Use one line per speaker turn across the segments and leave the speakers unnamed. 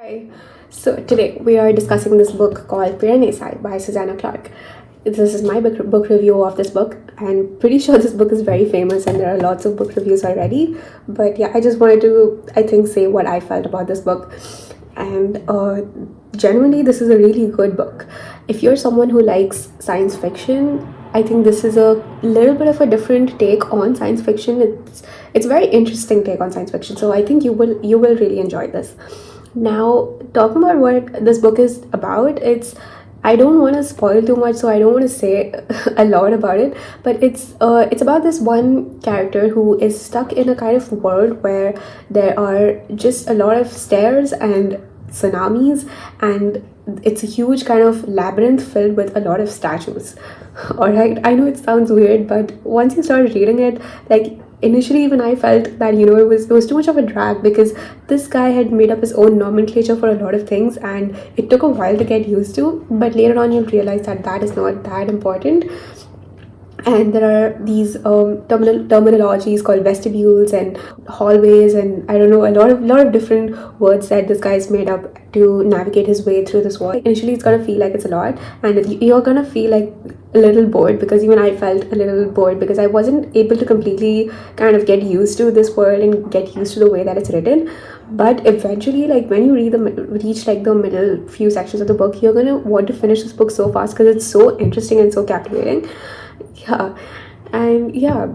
Hi. So today we are discussing this book called Piranesi by Susanna Clarke. This is my book review of this book. I'm pretty sure this book is very famous and there are lots of book reviews already. But yeah, I just wanted to, I think, say what I felt about this book. And generally, this is a really good book. If you're someone who likes science fiction, I think this is a little bit of a different take on science fiction. It's a very interesting take on science fiction. So I think you will really enjoy this. Now, talking about what this book is about, I don't want to spoil too much, so I don't want to say a lot about it. But it's about this one character who is stuck in a kind of world where there are just a lot of stairs and tsunamis, and it's a huge kind of labyrinth filled with a lot of statues. All right, I know it sounds weird, but once you start reading it, like initially even I felt that it was too much of a drag because this guy had made up his own nomenclature for a lot of things and it took a while to get used to, but later on you'll realize that that is not that important. And there are these terminologies called vestibules and hallways, and I don't know, a lot of different words that this guy's made up to navigate his way through this world. Initially it's gonna feel like it's a lot and you're gonna feel like a little bored, because even I felt a little bored because I wasn't able to completely kind of get used to this world and get used to the way that it's written. But eventually, like when you reach like the middle few sections of the book, you're gonna want to finish this book so fast because it's so interesting and so captivating. Yeah. And yeah,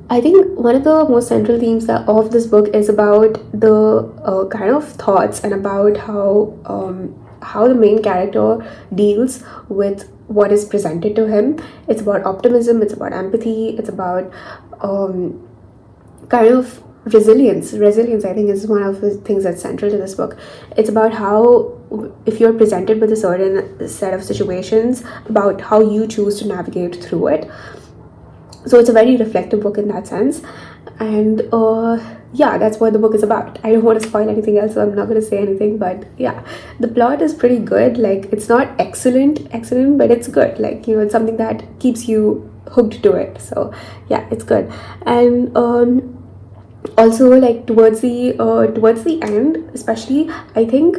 I think one of the most central themes of this book is about the kind of thoughts and about how the main character deals with what is presented to him. It's about optimism, it's about empathy, it's about kind of resilience. I think is one of the things that's central to this book. It's about how, if you're presented with a certain set of situations, about how you choose to navigate through it. So it's a very reflective book in that sense. And yeah, that's what the book is about. I don't want to spoil anything else, so I'm not going to say anything, but yeah, the plot is pretty good. Like, it's not excellent, but it's good. Like, it's something that keeps you hooked to it. So yeah, it's good. And also, like towards the end especially, I think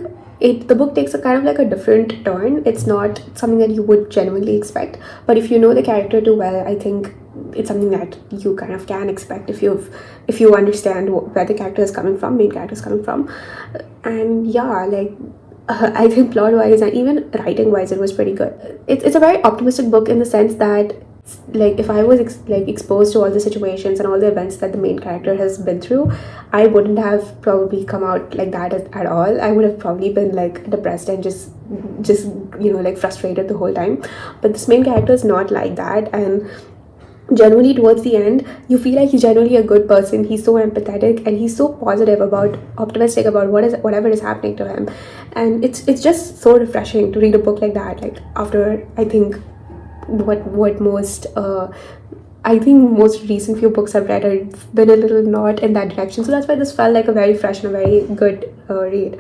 the book takes a kind of like a different turn. It's not something that you would genuinely expect, but if you know the character too well, I think it's something that you kind of can expect if you understand where the character is coming from, main character is coming from. And yeah, like I think plot wise and even writing wise, it was pretty good. It's a very optimistic book in the sense that, like, if I was exposed to all the situations and all the events that the main character has been through, I wouldn't have probably come out like that at all. I would have probably been like depressed and just like frustrated the whole time. But this main character is not like that, and generally towards the end you feel like he's generally a good person. He's so empathetic and he's so positive, about optimistic about whatever is happening to him. And it's just so refreshing to read a book like that, like after I think what most I think most recent few books I've read have been a little not in that direction. So that's why this felt like a very fresh and a very good read.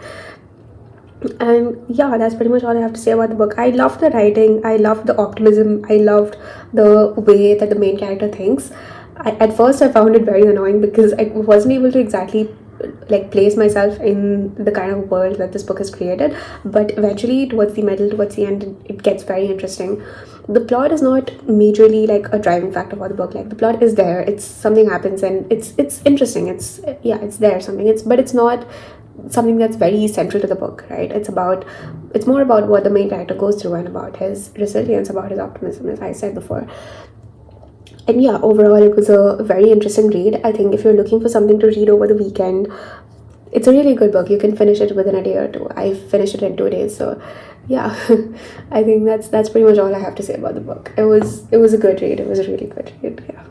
And yeah, that's pretty much all I have to say about the book. I loved the writing, I loved the optimism, I loved the way that the main character thinks. At first I found it very annoying because I wasn't able to exactly like place myself in the kind of world that this book has created, but eventually towards the end, it gets very interesting. The plot is not majorly like a driving factor for the book. Like, the plot is there, it's something happens and it's interesting, it's there something, but it's not something that's very central to the book, right? It's more about what the main character goes through and about his resilience, about his optimism, as I said before. And yeah, overall it was a very interesting read. I think if you're looking for something to read over the weekend, it's a really good book. You can finish it within a day or two. I finished it in 2 days. So yeah, I think that's pretty much all I have to say about the book. It was a good read. It was a really good read. Yeah.